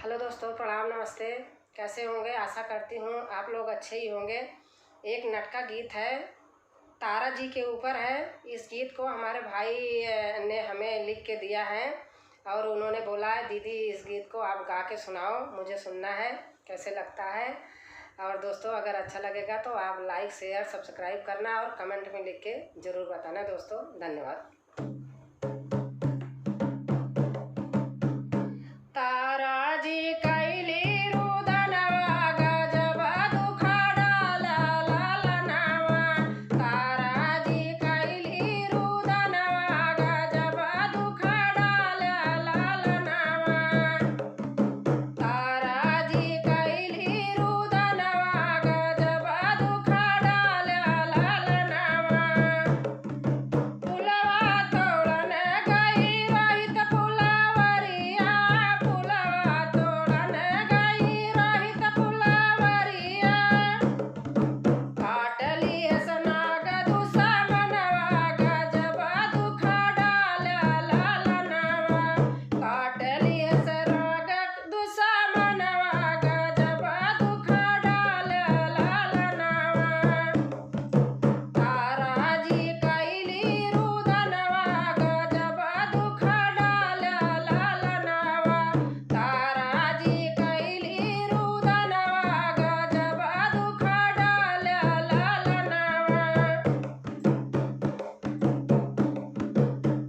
Hello दोस्तों, प्रणाम, नमस्ते। कैसे होंगे? आशा करती हूँ आप लोग अच्छे ही होंगे। एक नटका गीत है, तारा जी के ऊपर है। इस गीत को हमारे भाई ने हमें लिख के दिया है और उन्होंने बोला है, दीदी इस गीत को आप गा के सुनाओ, मुझे सुनना है, कैसे लगता है। और दोस्तों, अगर अच्छा लगेगा तो आप लाइक, शेयर, सब्सक्राइब करना और कमेंट में लिख के ज़रूर बताना। दोस्तों, धन्यवाद। तारा जी कैली रुदनवा गजबा दुखाड़ा लालनवा। तारा जी कैली रुदनवा गजबा दुखाड़ा लालनवा। तारा जी कैली रुदनवा गजबा दुखाड़ा लालनवा। पुलवा तोड़न गई रहित पुलवरिया। पुलवा तोड़न गई रहित पुलवरिया। काटली सनाग दुश्मनवा गजबा दुखाड़ा लालनवा। काटली सनाग दुश्मनवा गजबा दुखाड़ा लालनवा। तारा जी कैली रुदनवा गजबा दुखाड़ा लालनवा। तारा जी कैली रुदनवा गजबा दुखाड़ा लालनवा।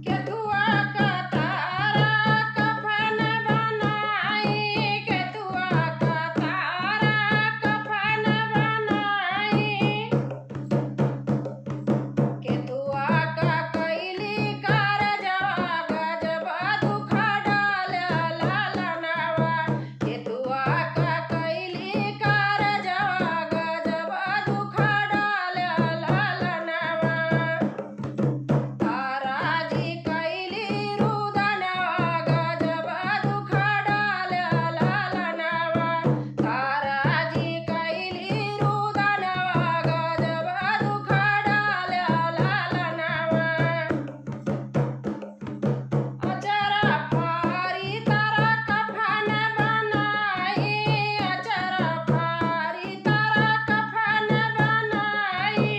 केतुआ का तारा कफन बनाई। केतुआ का तारा कफन बनाई। केतुआ का कैली कारजवा गजबा दुखाड़ा लालनवा। केतुआ का कैली कारजवा गजबा दुखाड़ा लालनवा। तारा जी कैली रुदनवा गजबा दुखाड़ा लालनवा। तारा जी कैली रुदनवा गजबा दुखाड़ा लालनवा। अचरा फारी तारा कफन बनाई। अचरा फारी तारा कफन बनाई।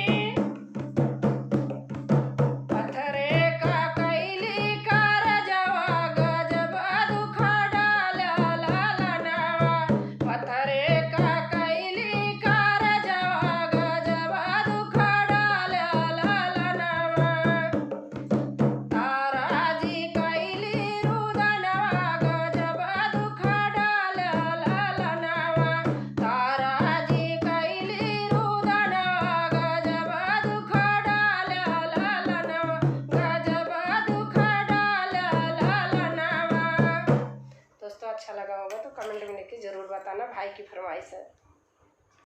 पत्थरे का कैली कारजवा गजबा दुखाड़ा लालनवा। पत्थरे का कैली कारजवा गजबा दुखाड़ा लालनवा। तारा जी कैली रुदनवा गजबा दुखाड़ा लालनवा। तारा जी कैली रुदनवा गजबा दुखाड़ा लालनवा। गजबा दुखाड़ा लालनवा। दोस्तों, अच्छा लगा होगा तो कमेंट में लिख के ज़रूर बताना। भाई की फरमाइश है।